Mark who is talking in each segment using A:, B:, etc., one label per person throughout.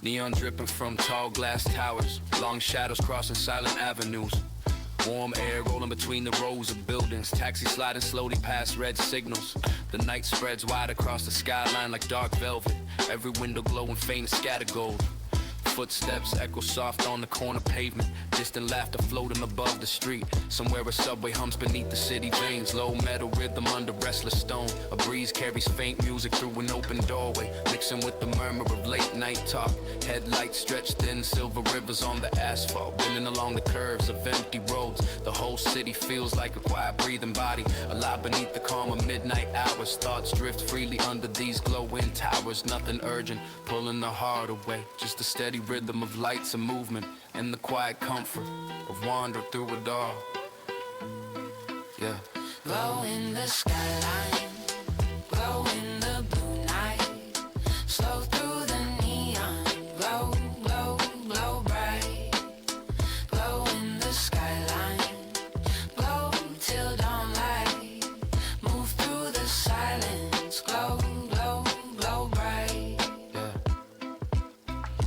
A: Neon dripping from tall glass towers, long shadows crossing silent avenues. Warm air rolling between the rows of buildings, taxis sliding slowly past red signals. The night spreads wide across the skyline like dark velvet, every window glowing faint scatter gold. Footsteps echo soft on the corner pavement, distant laughter floating above the street. Somewhere a subway hums beneath the city veins, low metal rhythm under restless stone. A breeze carries faint music through an open doorway, mixing with the murmur of late night talk. Headlights stretched thin silver rivers on the asphalt, bending along the curves of empty roads. The whole city feels like a quiet breathing body, alive beneath the calm of midnight hours. Thoughts drift freely under these glowing towers, nothing urgent, pulling the heart away. Just a steady rhythm of lights and movement, and the quiet comfort of wandering through it all. Yeah.
B: Glow in the skyline, glow in the blue night, slow through the neon, glow, glow, glow bright. Glow in the skyline, glow till dawn light, move through the silence, glow, glow, glow bright.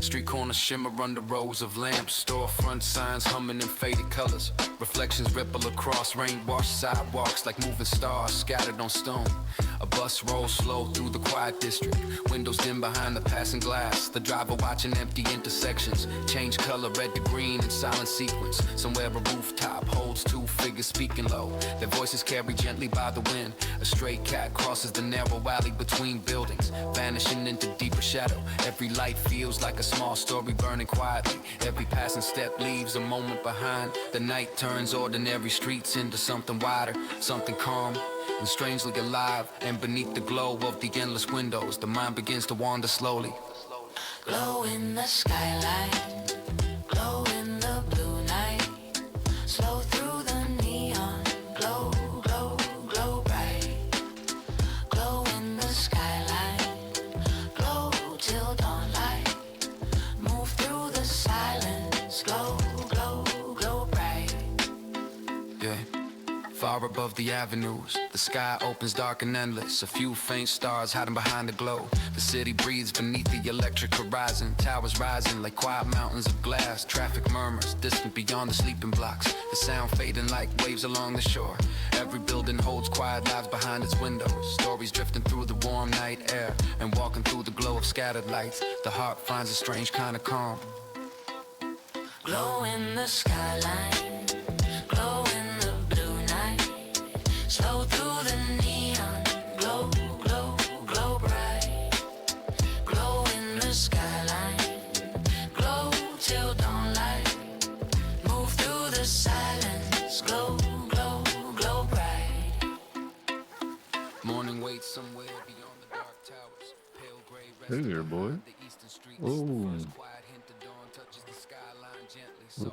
A: Street corners shimmer under rows of lamps, storefront signs humming in faded colors. Reflections ripple across rain-washed sidewalks like moving stars scattered on stone. A bus rolls slow through the quiet district, windows dim behind the passing glass. The driver watching empty intersections change color red to green in silent sequence. Somewhere a rooftop holds two figures speaking low, their voices carried gently by the wind. A stray cat crosses the narrow alley between buildings, vanishing into deeper shadow. Every light feels like a small story burning quietly. Every passing step leaves a moment behind. The night turns ordinary streets into something wider, something calm and strangely alive. And beneath the glow of the endless windows, the mind begins to wander slowly.
B: Glow in the skyline, glow in the blue night, slow through the neon, glow, glow, glow bright. Glow in the skyline, glow till dawn light, move through the silence, glow, glow, glow bright.
A: Yeah. Far above the avenues, the sky opens dark and endless. A few faint stars hiding behind the glow. The city breathes beneath the electric horizon. Towers rising like quiet mountains of glass. Traffic murmurs distant beyond the sleeping blocks. The sound fading like waves along the shore. Every building holds quiet lives behind its windows. Stories drifting through the warm night air, and walking through the glow of scattered lights, the heart finds a strange kind of calm.
B: Glow in the skyline, glow in the blue night, slow through the neon, glow, glow, glow bright. Glow in the skyline, glow till dawn light, move through the silence, glow, glow, glow bright.
A: Morning waits somewhere beyond the dark towers. Pale gray
C: Hey there, boy. Oh.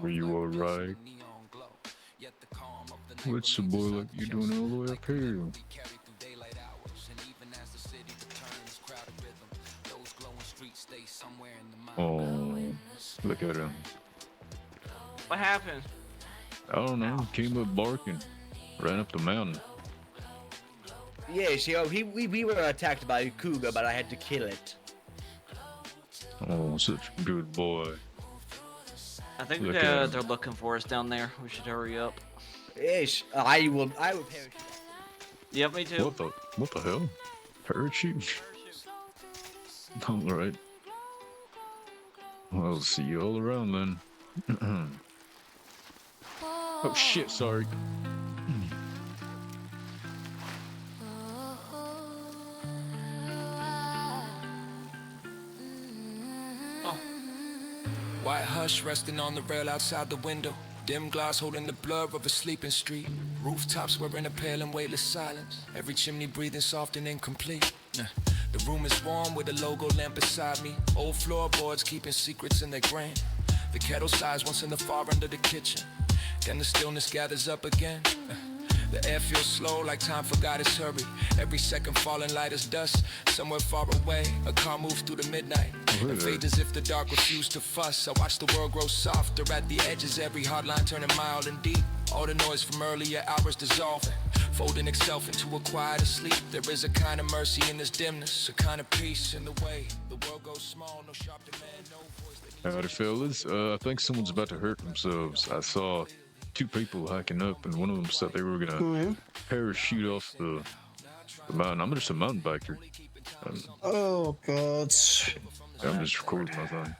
C: Are you alright? What's the boy like you doing all the way up here? Oh, look at him.
D: What happened?
C: I don't know. Came up barking. Ran up the mountain.
E: Yes, we were attacked by a cougar, but I had to kill it.
C: Oh, such a good boy.
D: I think
C: Look at
D: they're looking for us down there. We should hurry up.
E: Yes, I will parachute.
D: Yep, me too.
C: What the hell? Parachute? Alright. I'll see you all around then. Oh shit, sorry.
A: White hush resting on the rail outside the window. Dim glass holding the blur of a sleeping street. Rooftops wearing a pale and weightless silence. Every chimney breathing soft and incomplete. The room is warm with a logo lamp beside me. Old floorboards keeping secrets in their grain. The kettle sighs once in the far end of the kitchen. Then the stillness gathers up again. The air feels slow like time forgot its hurry. Every second falling light as dust. Somewhere far away, a car moves through the midnight. It fades as if the dark refused to fuss. I watch the world grow softer at the edges. Every hard line turning mild and deep. All the noise from earlier hours dissolving. folding itself into a quiet sleep. There is a kind of mercy in this dimness, a kind of peace in the way the world goes small. No sharp demand, no voice.
C: Howdy, fellas. I think someone's about to hurt themselves. I saw 2 people hiking up, and one of them said they were gonna parachute off the mountain. I'm just a mountain biker.
F: Oh God.
C: I'm just recording my thing.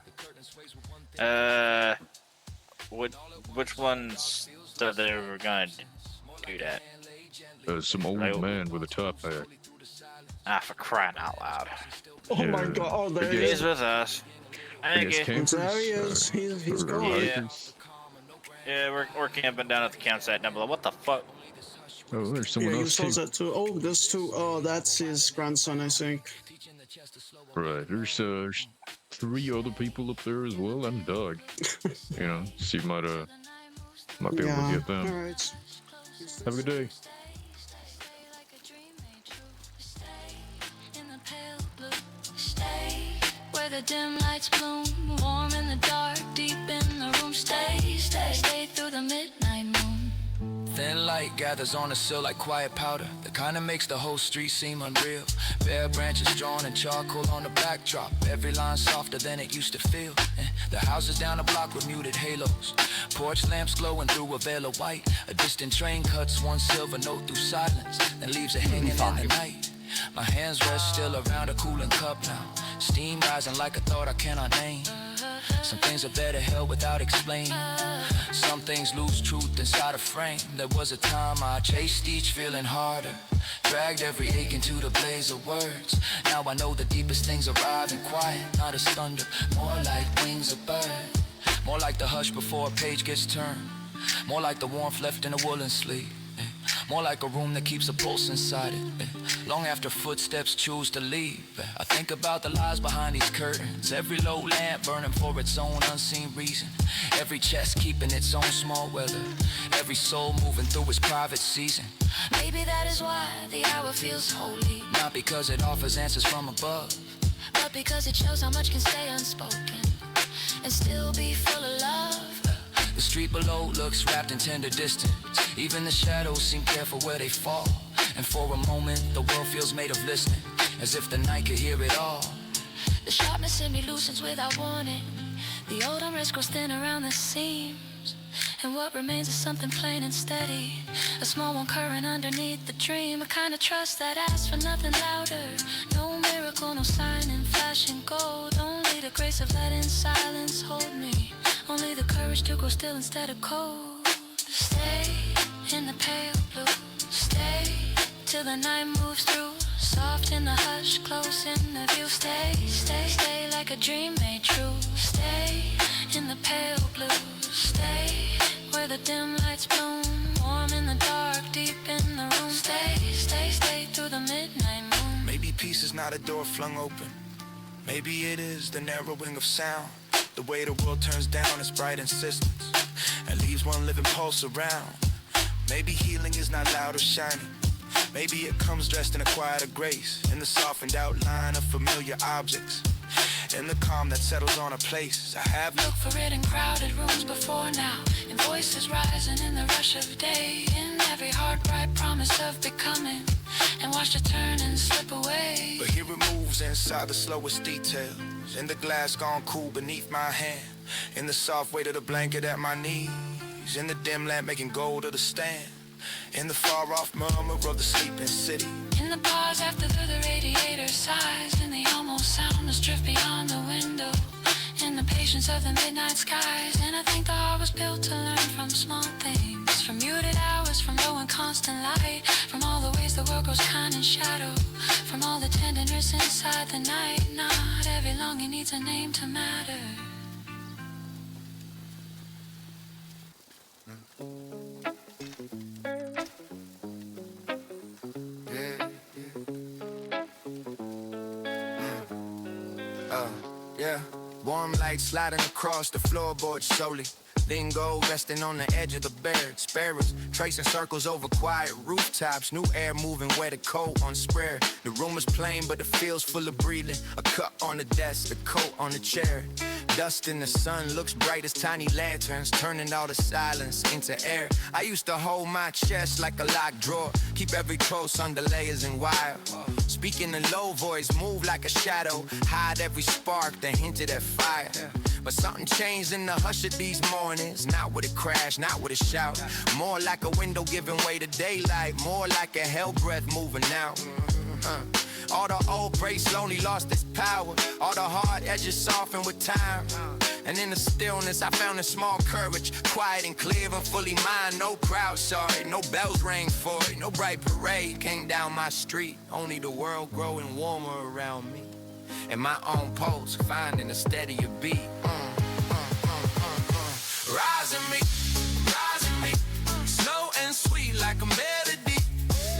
G: Which ones said they were gonna do that?
C: Some old man with a top hat.
G: Ah, for crying out loud.
F: Oh my God. Oh, there he
G: He's
F: is.
G: with us.
C: I guess
G: Thank you.
C: campers,
F: There he is. He's
C: or
F: gone.
C: hikers.
G: Yeah, we're camping down at the campsite down below. What the fuck?
C: Oh, there's someone
F: Yeah, you
C: else
F: saw
C: too.
F: that too. Oh, there's 2. Oh, that's his grandson, I think.
C: Right, there's 3 other people up there as well, and a dog. You know, so you might be able to
F: Yeah.
C: get them.
F: All right.
C: Have a good day.
B: Where the dim lights bloom, warm in the dark, deep in the room. Stay through the midnight moon.
A: Thin light gathers on the sill like quiet powder, the kind that makes the whole street seem unreal. Bare branches drawn in charcoal on the backdrop, every line softer than it used to feel. The houses down the block with muted halos, porch lamps glowing through a veil of white. A distant train cuts one silver note through silence, then leaves it hanging in the night. My hands rest still around a cooling cup now, steam rising like a thought I cannot name. Some things are better held without explaining. Some things lose truth inside a frame. There was a time I chased each feeling harder, dragged every ache into the blaze of words. Now I know the deepest things arrive in quiet, not as thunder, more like wings of bird. More like the hush before a page gets turned, more like the warmth left in a woolen sleeve. More like a room that keeps a pulse inside it, long after footsteps choose to leave. I think about the lies behind these curtains, every low lamp burning for its own unseen reason, every chest keeping its own small weather, every soul moving through its private season.
B: Maybe that is why the hour feels holy,
A: Not because it offers answers from above,
B: but because it shows how much can stay unspoken and still be full of love.
A: the street below looks wrapped in tender distance. Even the shadows seem careful where they fall, and for a moment the world feels made of listening, as if the night could hear it all.
B: The sharpness in me loosens without warning, the old unrest grows thin around the seams, and what remains is something plain and steady, a small one current underneath the dream, a kind of trust that asks for nothing louder. No miracle, no sign in flashing gold, only the grace of letting silence hold me, only the courage to go still instead of cold. Stay in the pale blue, stay till the night moves through, soft in the hush, close in the view. Stay like a dream made true. Stay in the pale blue, stay where the dim lights bloom, warm in the dark, deep in the room. Stay through the midnight moon.
A: Maybe peace is not a door flung open, maybe it is the narrowing of sound, the way the world turns down its bright insistence and leaves one living pulse around. Maybe healing is not loud or shiny, maybe it comes dressed in a quieter grace, in the softened outline of familiar objects, in the calm that settles on a place. I have
B: Look for it in crowded rooms before now, in voices rising in the rush of day, in every heart bright promise of becoming, and watch it turn and slip away.
A: But here it moves inside the slowest details, in the glass gone cool beneath my hand, in the soft weight of the blanket at my knees, in the dim lamp making gold of the stand, in the far off murmur of the sleeping city,
B: In the pause after the radiator sighs, in the almost soundless drift beyond the window, in the patience of the midnight skies. And I think the heart was built to learn from small things, from muted hours, from low and constant light, from all the ways the world grows kind and shadow, from all the tenderness inside the night. Not every longing needs a name to matter.
A: Yeah, warm light sliding across the floorboard slowly. Lingo resting on the edge of the bed. Sparrows tracing circles over quiet rooftops. New air moving where the coat on spread. The room is plain, but it feels full of breathing. A cup on the desk, the coat on the chair.
H: Dust in the sun looks bright as tiny lanterns, turning all the silence into air. I used to hold my chest like a locked drawer, keep every close under layers and wire. Speak in a low voice, move like a shadow, hide every spark that hinted at fire. But something changed in the hush of these mornings, not with a crash, not with a shout. More like a window giving way to daylight, more like a hell breath moving out. All the old praise slowly lost its power, all the hard edges softened with time. And in the stillness I found a small courage, quiet and clear and fully mine. No crowd saw it, no bells rang for it, no bright parade came down my street. Only the world growing warmer around me, and my own pulse finding a steadier beat. Rising me, slow and sweet like a melody.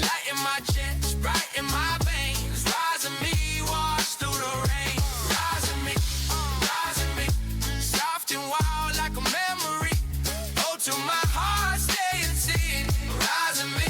H: Light in my chest, bright in my veins. Rising me, wash through the rain. Rising me, soft and wild like a memory. Oh, to my heart, stay and see it. Rising me,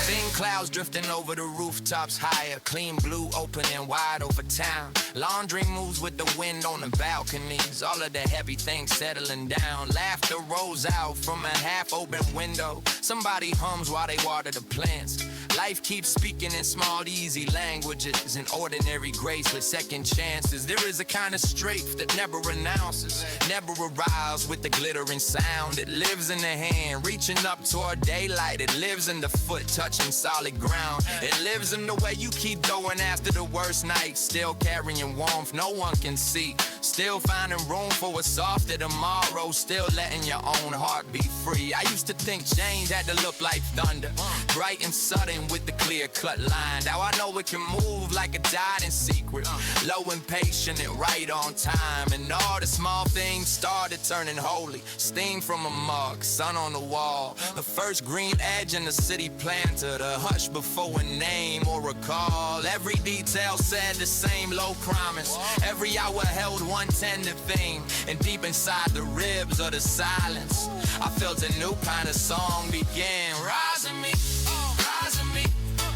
H: Thin clouds drifting over the rooftops higher. Clean blue opening wide over town. Laundry moves with the wind on the balconies. All of the heavy things settling down. Laughter rolls out from a half-open window. Somebody hums while they water the plants. Life keeps speaking in small, easy languages, an ordinary grace with second chances. There is a kind of strength that never announces, never arrives with the glittering sound. It lives in the hand, reaching up toward daylight. It lives in the foot, touching solid ground. It lives in the way you keep going after the worst night, still carrying warmth no one can see, still finding room for a softer tomorrow, still letting your own heart be free. I used to think change had to look like thunder, bright and sudden with the clear-cut line. Now I know it can move like it died in secret, low and patient and right on time. And all the small things started turning holy. Steam from a mug, sun on the wall, the first green edge in the city planter, the hush before a name or a call. Every detail said the same low promise, every hour held one tender thing. And deep inside the ribs of the silence, I felt a new kind of song begin. Rising me,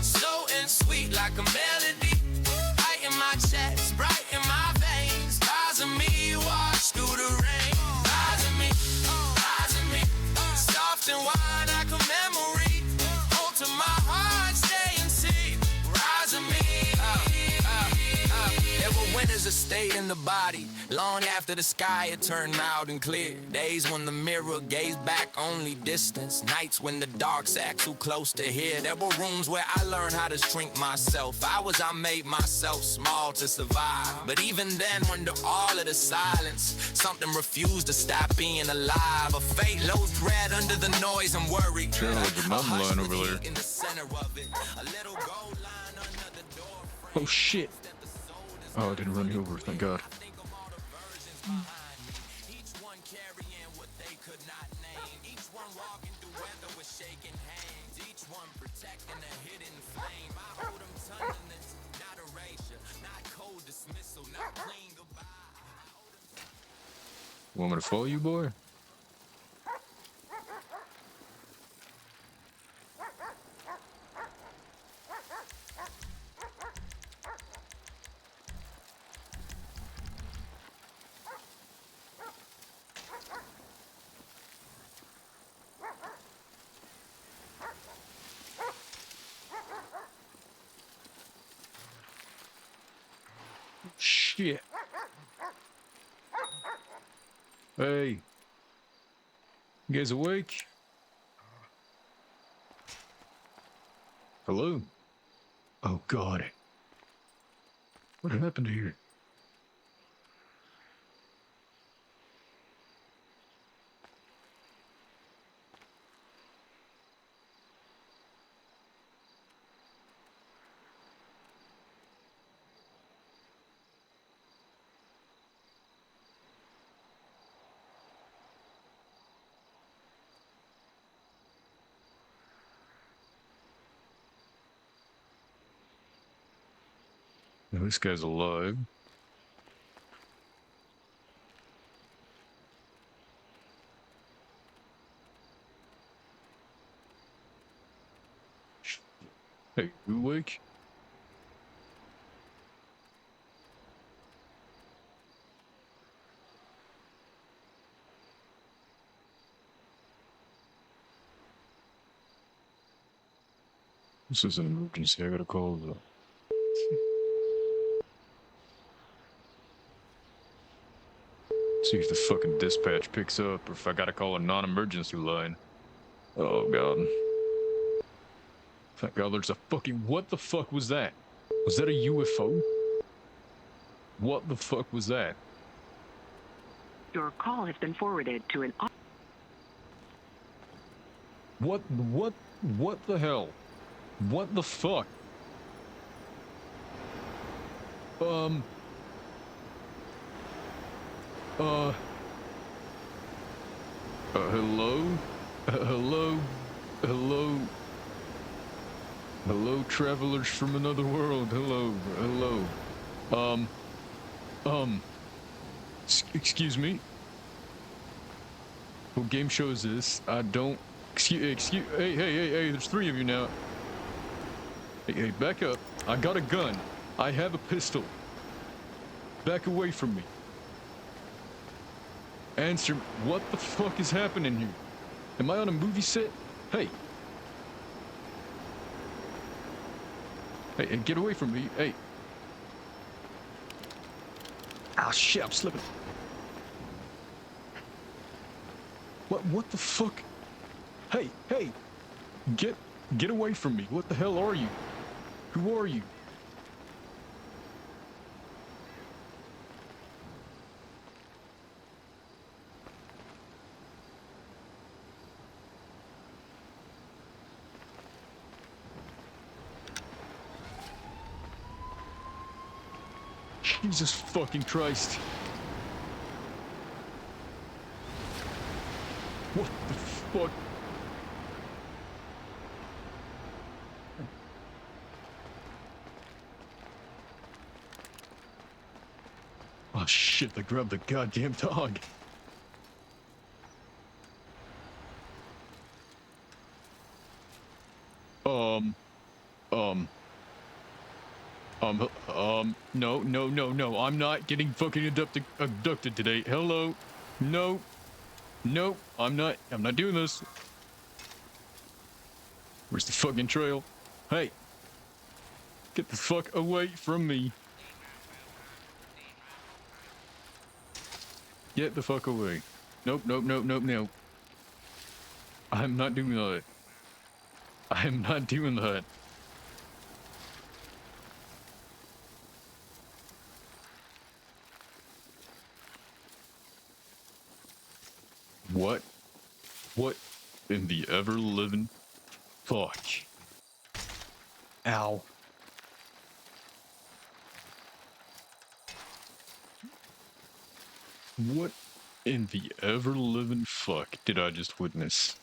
H: slow and sweet like a melody. Light in my chest, bright in my veins. Rising me, wash through the rain. Rising me, soft and wide like a memory. Hold to my heart, stay and see. Rising me. There were winters that stayed in the body, long after the sky had turned mild and clear. Days when the mirror gazed back only distance. Nights when the dark sat too close to hear. There were rooms where I learned how to shrink myself. Hours I made myself small to survive. But even then, under all of the silence, something refused to stop being alive. A fate low thread under the noise and worry.
C: Sure, like the mountain lion over there.
H: In the center of it. A little gold line under the door.
C: Oh shit. Oh, I didn't run you over, thank God.
H: Each one carrying what they could not name. Each one walking through weather with shaking hands. Each one protecting a hidden flame. I hold them tunnelings, not erasure, not cold dismissal, not clean goodbye.
C: Want me to follow you, boy? Shit. Hey. You guys awake? Hello? Oh God. What happened here? Now this guy's alive. Hey, you awake? This is an emergency. I gotta call the. See if the fucking dispatch picks up, or if I gotta call a non-emergency line. Oh god. Thank god there's a fucking. What the fuck was that? Was that a UFO? What the fuck was that?
I: Your call has been forwarded to an.
C: What the hell? What the fuck? Hello? Hello, travelers from another world. Hello. Excuse me? What game show is this? I don't... Hey, there's 3 of you now. Hey, back up. I got a gun. I have a pistol. Back away from me. Answer, what the fuck is happening here? Am I on a movie set? Hey, get away from me. Hey. Oh shit, I'm slipping. What the fuck? Hey, get away from me. What the hell are you? Who are you? Jesus fucking Christ. What the fuck? Oh shit, they grabbed the goddamn dog. No, I'm not getting fucking abducted today. Hello? No, I'm not doing this. Where's the fucking trail? Hey, get the fuck away from me. Get the fuck away. Nope. I'm not doing that. I am not doing that. What in the ever-living fuck? Ow. What in the ever-living fuck did I just witness?